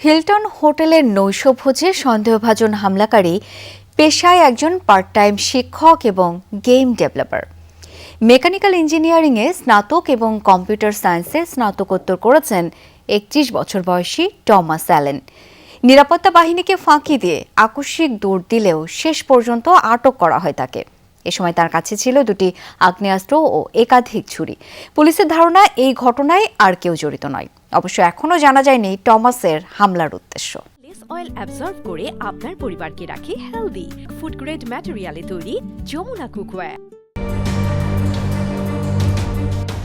Hilton হোটেলের নৈশভোজে সন্দেহভাজন হামলাকারী পেশায় একজন পার্ট টাইম শিক্ষক এবং গেম ডেভেলপার। মেকানিক্যাল ইঞ্জিনিয়ারিংয়ে স্নাতক এবং কম্পিউটার সায়েন্সে স্নাতকোত্তর করেছেন ৩১ বছর বয়সী টমাস অ্যালেন। নিরাপত্তা বাহিনীকে ফাঁকি দিয়ে আকস্মিক দৌড় দিলেও শেষ পর্যন্ত আটক করা হয় তাকে। এ সময় তার কাছে ছিল দুটি আগ্নেয়াস্ত্র ও একাধিক ছুরি। পুলিশের ধারণা এই ঘটনায় আর কেউ জড়িত নয়। অবশ্য এখনও জানা যায়নি টমাসের হামলার উদ্দেশ্য। অয়েল অ্যাবজর্ব করে আপনার পরিবারকে রাখে হেলদি। ফুড গ্রেড ম্যাটেরিয়ালে তৈরি যমুনা কুকওয়্যার।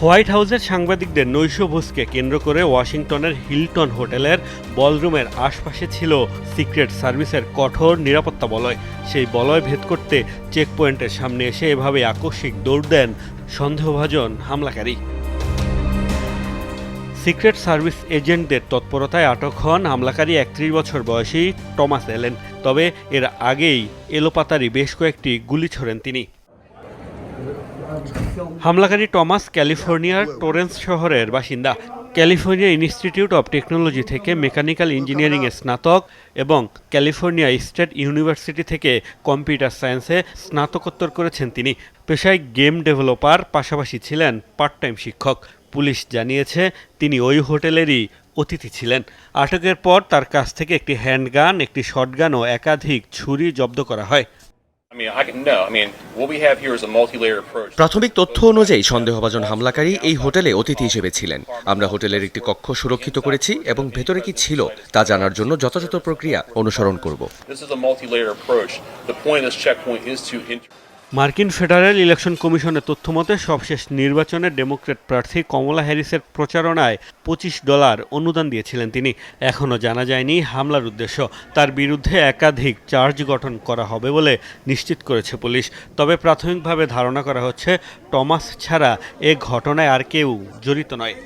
হোয়াইট হাউসের সাংবাদিকদের নৈশভোজকে কেন্দ্র করে ওয়াশিংটনের হিলটন হোটেলের বলরুমের আশপাশে ছিল সিক্রেট সার্ভিসের কঠোর নিরাপত্তা বলয়। সেই বলয় ভেদ করতে চেকপয়েন্টের সামনে এসে এভাবে আকস্মিক দৌড় দেন সন্দেহভাজন হামলাকারী। সিক্রেট সার্ভিস এজেন্টদের তৎপরতায় আটক হন হামলাকারী ৩১ বছর বয়সী টমাস অ্যালেন। তবে এর আগেই এলোপাতাড়ি বেশ কয়েকটি গুলি ছোড়েন তিনি। হামলাকারী টমাস ক্যালিফোর্নিয়ার টোরেন্স শহরের বাসিন্দা। ক্যালিফোর্নিয়া ইনস্টিটিউট অব টেকনোলজি থেকে মেকানিক্যাল ইঞ্জিনিয়ারিংয়ে স্নাতক এবং ক্যালিফোর্নিয়া স্টেট ইউনিভার্সিটি থেকে কম্পিউটার সায়েন্সে স্নাতকোত্তর করেছেন তিনি। পেশায় গেম ডেভেলপার, পাশাপাশি ছিলেন পার্ট টাইম শিক্ষক। পুলিশ জানিয়েছে তিনি ওই হোটেলেরই অতিথি ছিলেন। আটকের পর তার কাছ থেকে একটি হ্যান্ডগান, একটি শটগান ও একাধিক ছুরি জব্দ করা হয়। প্রাথমিক তথ্য অনুযায়ী সন্দেহভাজন হামলাকারী এই হোটেলে অতিথি হিসেবে ছিলেন। আমরা হোটেলের একটি কক্ষ সুরক্ষিত করেছি এবং ভেতরে কি ছিল তা জানার জন্য যথাযথ প্রক্রিয়া অনুসরণ করব। মার্কিন ফেডারেল ইলেকশন কমিশনের তথ্যমতে সবশেষ নির্বাচনে ডেমোক্র্যাট প্রার্থী কমলা হ্যারিসের প্রচারণায় $25 অনুদান দিয়েছিলেন তিনি। এখনও জানা যায়নি হামলার উদ্দেশ্য। তার বিরুদ্ধে একাধিক চার্জ গঠন করা হবে বলে নিশ্চিত করেছে পুলিশ। তবে প্রাথমিকভাবে ধারণা করা হচ্ছে টমাস ছাড়া এ ঘটনায় আর কেউ জড়িত নয়।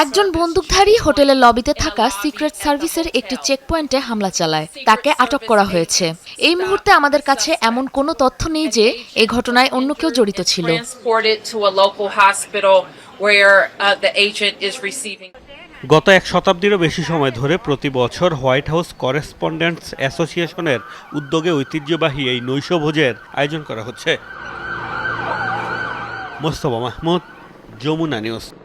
একজন বন্দুকধারী হোটেলের লবিতে থাকা সিক্রেট সার্ভিসের একটি চেকপয়েন্টে হামলা চালায়। তাকে আটক করা হয়েছে। এই মুহূর্তে আমাদের কাছে এমন কোনো তথ্য নেই যে এই ঘটনায় অন্য কেউ জড়িত ছিল। গত এক শতাব্দীরও বেশি সময় ধরে প্রতি বছর হোয়াইট হাউস করেসপন্ডেন্টস অ্যাসোসিয়েশনের উদ্যোগে ঐতিহ্যবাহী এই নৈশভোজের আয়োজন করা হচ্ছে। মোস্তফা মাহমুদ, যমুনা নিউজ।